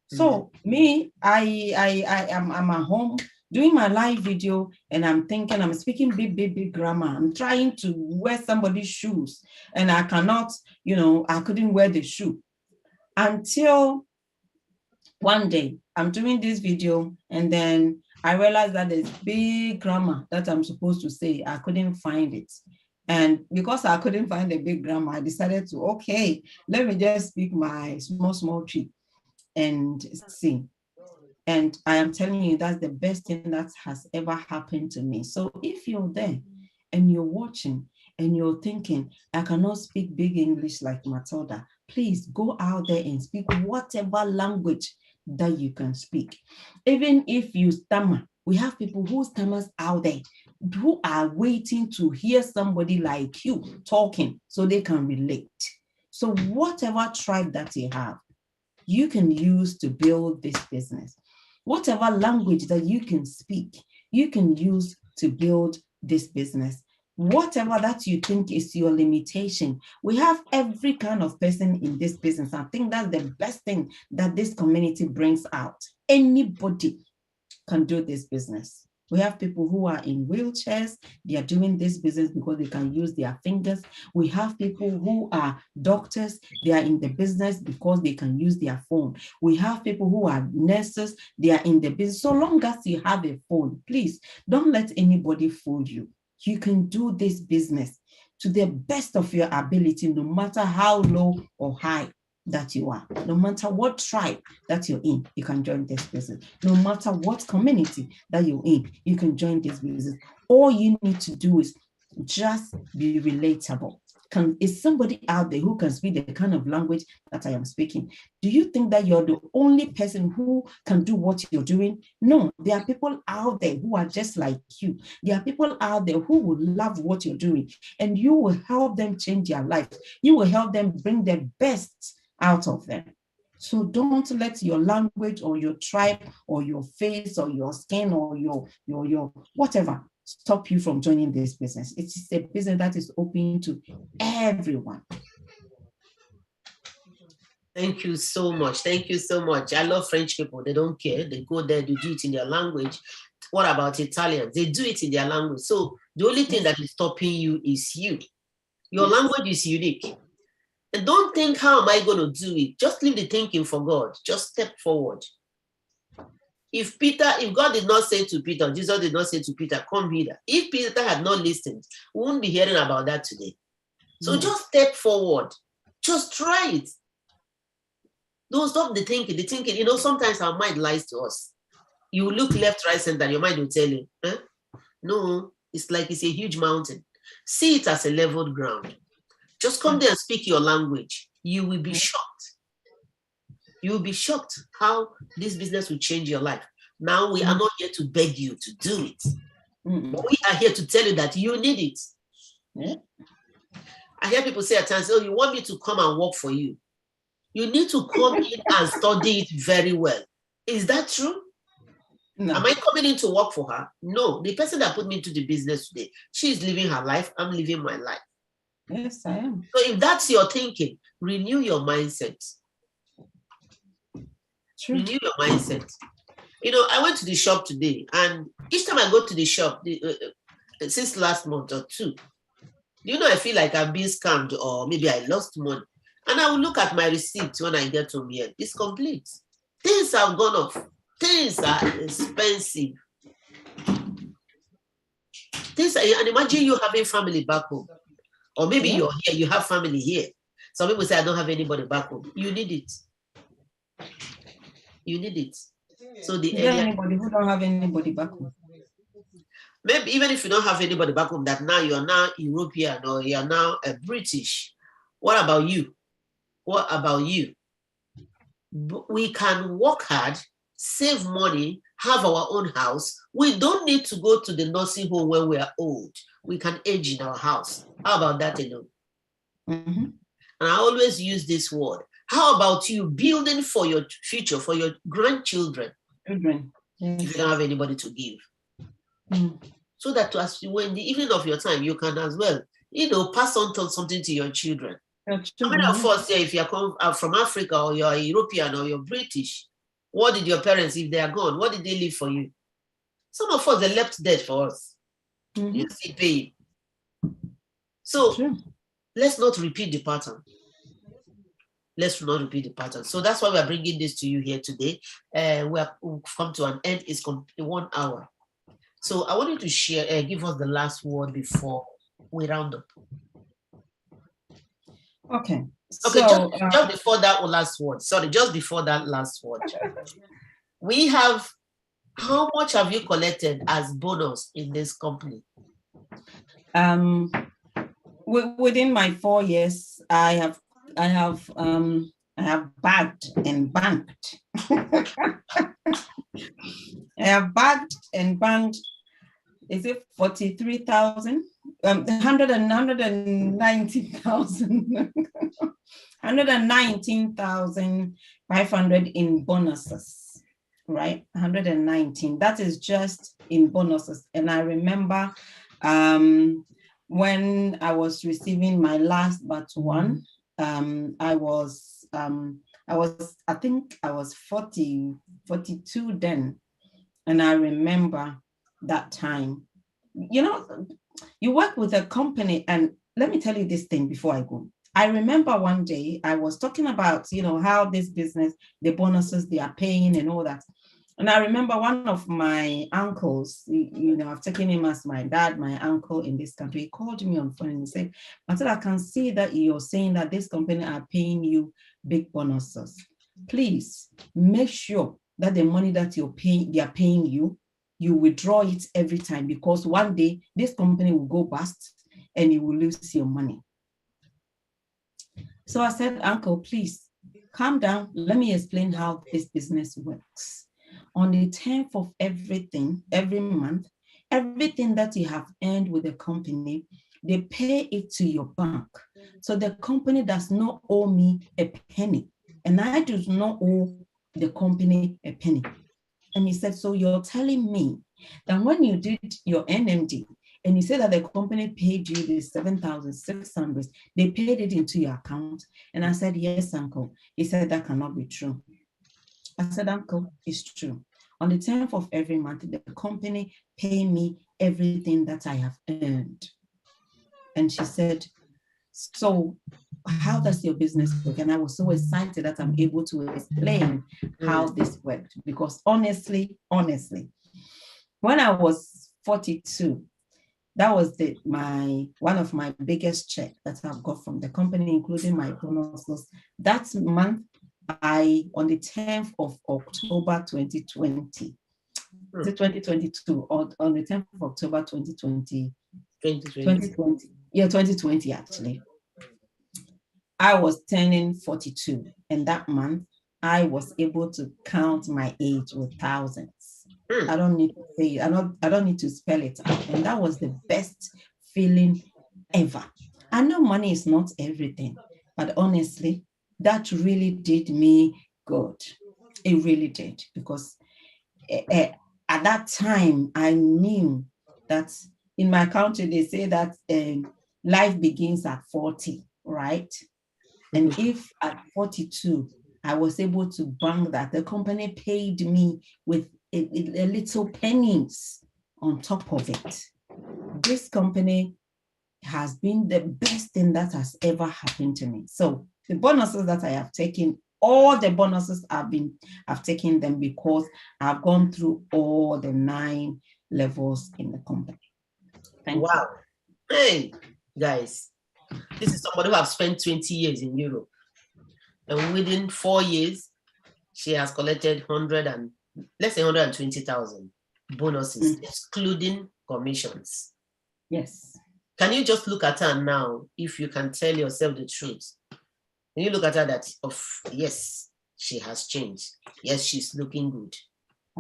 [SPEAKER 2] So me, I'm at home doing my live video, and I'm thinking I'm speaking big grammar. I'm trying to wear somebody's shoes, and I cannot, I couldn't wear the shoe until one day I'm doing this video, and then I realized that there's big grammar that I'm supposed to say. I couldn't find it. And because I couldn't find the big grammar, I decided to, okay, let me just speak my small Twi and see. And I am telling you, that's the best thing that has ever happened to me. So if you're there and you're watching and you're thinking, I cannot speak big English like Matilda, please go out there and speak whatever language that you can speak. Even if you stammer, we have people who stammers out there who are waiting to hear somebody like you talking so they can relate. So whatever tribe that you have, you can use to build this business. Whatever language that you can speak, you can use to build this business. Whatever that you think is your limitation, we have every kind of person in this business. I think that's the best thing that this community brings out. Anybody can do this business. We have people who are in wheelchairs. They are doing this business because they can use their fingers. We have people who are doctors. They are in the business because they can use their phone. We have people who are nurses. They are in the business. So long as you have a phone, please don't let anybody fool you. You can do this business to the best of your ability, no matter how low or high that you are. No matter what tribe that you're in, you can join this business. No matter what community that you're in, you can join this business. All you need to do is just be relatable. Is somebody out there who can speak the kind of language that I am speaking? Do you think that you're the only person who can do what you're doing? No, there are people out there who are just like you. There are people out there who will love what you're doing, and you will help them change their life. You will help them bring the best out of them. So don't let your language or your tribe or your face or your skin or your whatever stop you from joining this business. It is a business that is open to everyone.
[SPEAKER 1] Thank you so much. Thank you so much. I love French people. They don't care. They go there, they do it in their language. What about Italians? They do it in their language. So the only thing that is stopping you is you. Your language is unique. And don't think, how am I going to do it? Just leave the thinking for God. Just step forward. If God did not say to Peter, Jesus did not say to Peter, come hither. If Peter had not listened, we wouldn't be hearing about that today. So just step forward. Just try it. Don't stop the thinking. The thinking, sometimes our mind lies to us. You look left, right, center, your mind will tell you, no, it's like it's a huge mountain. See it as a leveled ground. Just come there and speak your language. You will be shocked. You will be shocked how this business will change your life. Now, we are not here to beg you to do it. But we are here to tell you that you need it. I hear people say at times, oh, you want me to come and work for you. You need to come in and study it very well. Is that true? No. Am I coming in to work for her? No. The person that put me into the business today, she's living her life. I'm living my life.
[SPEAKER 2] Yes, I am.
[SPEAKER 1] So if that's your thinking, renew your mindset. True. Renew your mindset. I went to the shop today, and each time I go to the shop, since last month or two, I feel like I'm being scammed, or maybe I lost money. And I will look at my receipt when I get home here. It's complete. Things have gone off. Things are expensive. And imagine you having family back home. Or maybe you're here, you have family here. Some people say, I don't have anybody back home. You need it. You need it. So
[SPEAKER 2] is there anybody who don't have anybody back home?
[SPEAKER 1] Maybe even if you don't have anybody back home, that now you are now European or you are now a British. What about you? What about you? We can work hard, save money, have our own house. We don't need to go to the nursing home when we are old. We can age in our house. How about that alone?
[SPEAKER 2] Mm-hmm.
[SPEAKER 1] And I always use this word. How about you building for your future, for your grandchildren?
[SPEAKER 2] Children.
[SPEAKER 1] Yes. If you don't have anybody to give.
[SPEAKER 2] Mm.
[SPEAKER 1] So that when the evening of your time, you can as well, pass on something to your children. How many of us say, if you come from Africa or you're a European or you're British, what did your parents, if they are gone, what did they leave for you? Some of us, they left dead for us. Mm-hmm. You see, pay. So let's not repeat the pattern. Let's not repeat the pattern. So that's why we're bringing this to you here today. We've come to an end. It's 1 hour. So I want you to share, give us the last word before we round up.
[SPEAKER 2] Okay.
[SPEAKER 1] Okay, so, just before that last word. Sorry, just before that last word. We have, how much have you collected as bonus in this company?
[SPEAKER 2] Within my 4 years, I have bagged and banked. I have bagged and banked. Is it 43,000? 119,500 in bonuses, right? 119. That is just in bonuses. And I remember when I was receiving my last but one, I think I was 42 then. And I remember that time, you work with a company, and let me tell you this thing before I go. I remember one day I was talking about, how this business, the bonuses they are paying and all that. And I remember one of my uncles, I've taken him as my dad, my uncle in this country. He called me on phone and he said, Matilda, I can see that you're saying that this company are paying you big bonuses. Please make sure that the money that they are paying you, you withdraw it every time, because one day this company will go bust and you will lose your money. So I said, Uncle, please calm down. Let me explain how this business works. On the 10th of every month, everything that you have earned with the company, they pay it to your bank. So the company does not owe me a penny, and I do not owe the company a penny. And he said, so you're telling me that when you did your NMD and you said that the company paid you the 7,600, they paid it into your account? And I said, yes, Uncle. He said, that cannot be true. I said, Uncle, it's true. On the 10th of every month, the company pay me everything that I have earned. And she said, so how does your business work? And I was so excited that I'm able to explain how this worked, because honestly, when I was 42, that was one of my biggest checks that I've got from the company, including my bonuses. That month, on the 10th of October 2020, is it 2022 or on the 10th of October 2020? 2020. Yeah, 2020 actually. I was turning 42, and that month I was able to count my age with thousands. I don't need to say it. I don't need to spell it out. And that was the best feeling ever. I know money is not everything, but honestly, that really did me good. It really did, because at that time I knew that in my country they say that life begins at 40, right? And if at 42, I was able to bank that, the company paid me with a little pennies on top of it. This company has been the best thing that has ever happened to me. So the bonuses that I have taken all the bonuses I've taken them because I've gone through all the 9 levels in the company. Thank you.
[SPEAKER 1] Hey, guys, this is somebody who have spent 20 years in Europe. And within 4 years, she has collected let's say 120,000 bonuses, excluding commissions.
[SPEAKER 2] Yes.
[SPEAKER 1] Can you just look at her now, if you can tell yourself the truth? Can you look at her that, yes, she has changed. Yes, she's looking good.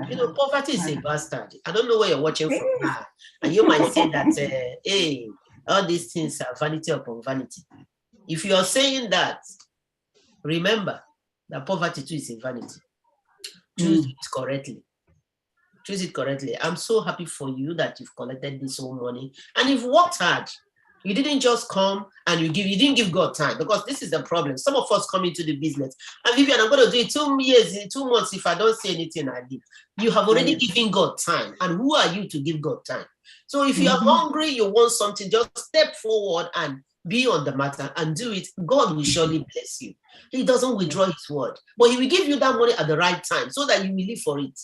[SPEAKER 1] You know, poverty is a bastard. I don't know where you're watching from her. And you might say that, hey, all these things are vanity upon vanity. If you're saying that, remember that poverty too is a vanity. Choose it correctly. Choose it correctly. I'm so happy for you that you've collected this whole money and you've worked hard. You didn't just come and you didn't give God time, because this is the problem. Some of us come into the business and Vivian, I'm going to do it 2 years, in 2 months. If I don't say anything, I leave. You have already given God time. And who are you to give God time? So if you are hungry, you want something, just step forward and be on the matter and do it. God will surely bless you. He doesn't withdraw his word, but he will give you that money at the right time so that you will live for it.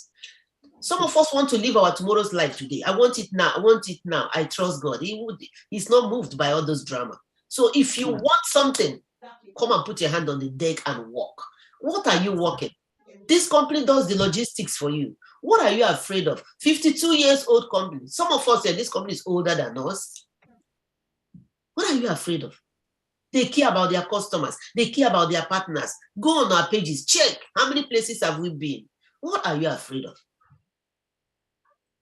[SPEAKER 1] Some of us want to live our tomorrow's life today. I want it now. I want it now. I trust God. He's not moved by all those drama. So if you want something, come and put your hand on the deck and walk. What are you walking? This company does the logistics for you. What are you afraid of? 52 years old company. Some of us say this company is older than us. What are you afraid of? They care about their customers. They care about their partners. Go on our pages. Check. How many places have we been? What are you afraid of?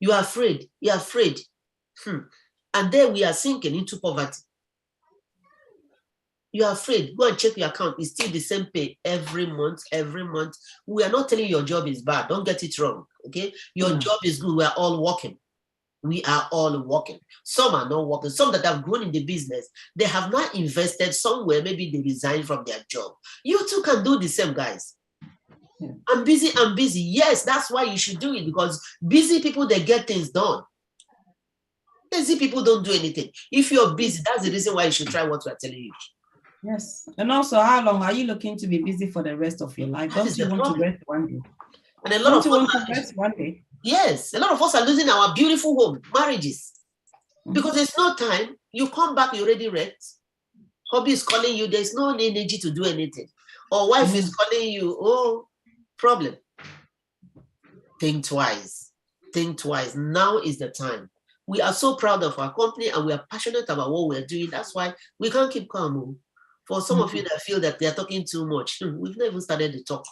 [SPEAKER 1] You are afraid. You're afraid. And then we are sinking into poverty. You are afraid. Go and check your account. It's still the same pay every month, every month. We are not telling you your job is bad. Don't get it wrong. Okay? Your job is good. We are all working. We are all working. Some are not working. Some that have grown in the business, they have not invested somewhere. Maybe they resigned from their job. You too can do the same, guys. I'm busy. I'm busy. Yes, that's why you should do it, because busy people, they get things done. Busy people don't do anything. If you're busy, that's the reason why you should try what we're telling you.
[SPEAKER 2] Yes. And also, how long are you looking to be busy for the rest of your life? Don't you want to rest one day?
[SPEAKER 1] And a lot of us want to rest one day? Yes. A lot of us are losing our beautiful home, marriages, because there's no time. You come back, you already rest. Hobby is calling you. There's no energy to do anything. Or wife is calling you. Oh, problem. Think twice. Think twice. Now is the time. We are so proud of our company and we are passionate about what we're doing. That's why we can't keep calm. For some of you that feel that they're talking too much, we've never even started the talk.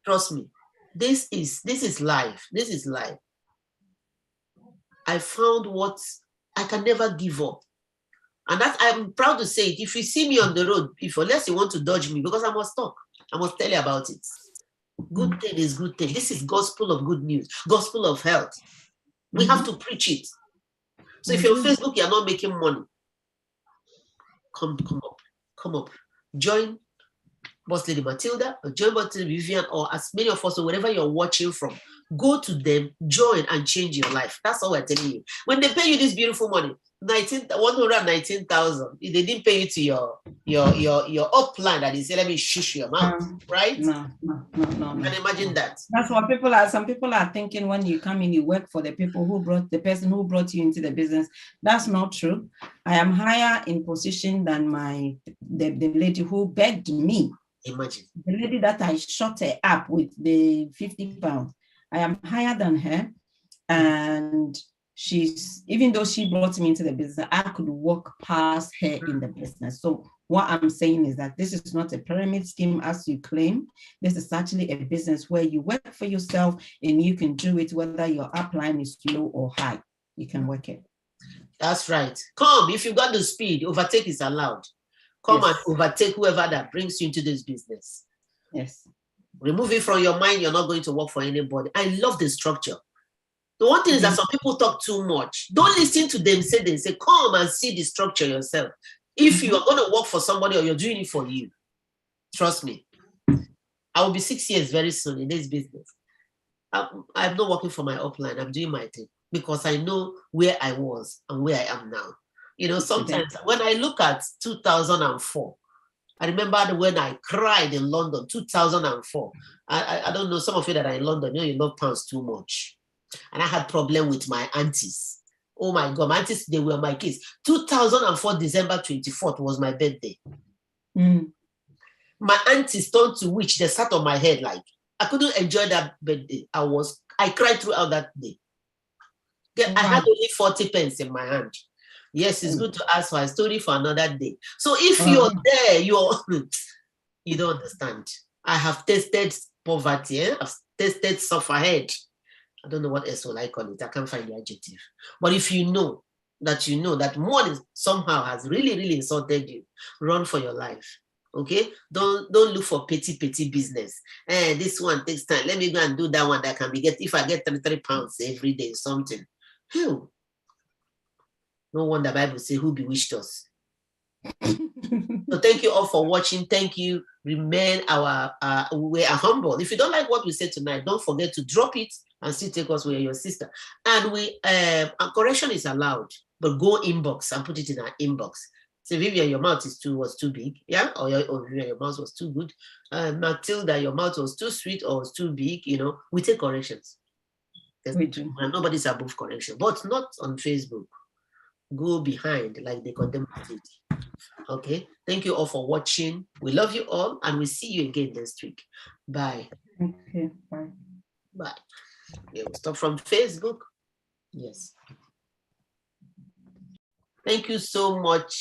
[SPEAKER 1] Trust me. This is life. This is life. I found what I can never give up. And that I'm proud to say it. If you see me on the road, unless you want to dodge me, because I must talk. I must tell you about it. Good thing is good thing. This is gospel of good news, gospel of health. We have to preach it. So if you're on Facebook, you're not making money, come up. Join Boss Lady Matilda, or join Boss Lady Vivian, or as many of us, or wherever you're watching from, go to them, join and change your life. That's all we're telling you. When they pay you this beautiful money, 119,000, they didn't pay you to your upline that they say, let me shush your mouth, right?
[SPEAKER 2] No.
[SPEAKER 1] You can imagine that.
[SPEAKER 2] That's what some people are thinking when you come in, you work for the the person who brought you into the business. That's not true. I am higher in position than the lady who begged me.
[SPEAKER 1] Imagine.
[SPEAKER 2] The lady that I shot her up with the 50 pounds. I am higher than her, and even though she brought me into the business, I could walk past her in the business. So what I'm saying is that this is not a pyramid scheme as you claim. This is actually a business where you work for yourself and you can do it whether your upline is low or high. You can work it.
[SPEAKER 1] That's right. Come, if you got the speed, overtake is allowed. Come and overtake whoever that brings you into this business.
[SPEAKER 2] Yes.
[SPEAKER 1] Remove it from your mind. You're not going to work for anybody. I love the structure. The one thing is that some people talk too much. Don't listen to them. They say, come and see the structure yourself. If you are going to work for somebody or you're doing it for you, trust me. I will be 6 years very soon in this business. I'm not working for my upline. I'm doing my thing because I know where I was and where I am now. You know, sometimes when I look at 2004, I remember when I cried in London, 2004. I don't know, some of you that are in London, you love pounds too much. And I had problem with my aunties. Oh my God, my aunties, they were my kids. 2004, December 24th was my birthday. My aunties turned to witch. They sat on my head like, I couldn't enjoy that birthday. I cried throughout that day. I had only 40 pence in my hand. Yes, it's good to ask for a story for another day. So if you're there, you don't understand. I have tasted poverty. I've tasted sufferhead. I don't know what else will I call it. I can't find the adjective. But if you know that money somehow has really, really insulted you, run for your life. Okay? Don't look for petty business. This one takes time. Let me go and do that one that can be if I get 33 pounds every day, something. Whew. No wonder the Bible says, who bewitched us? So thank you all for watching. Thank you. Remain we are humble. If you don't like what we said tonight, don't forget to drop it and still take us where your sister. And correction is allowed, but go inbox and put it in our inbox. So Vivian, your mouth was too big, yeah, or Vivian, your mouth was too good. Matilda, your mouth was too sweet or was too big. We take corrections. We do. And nobody's above correction, but not on Facebook. Go behind like they condemn it. Okay, thank you all for watching. We love you all, and we'll see you again next week. Bye.
[SPEAKER 2] Okay, bye.
[SPEAKER 1] Bye. Yeah, we'll stop from Facebook. Yes. Thank you so much.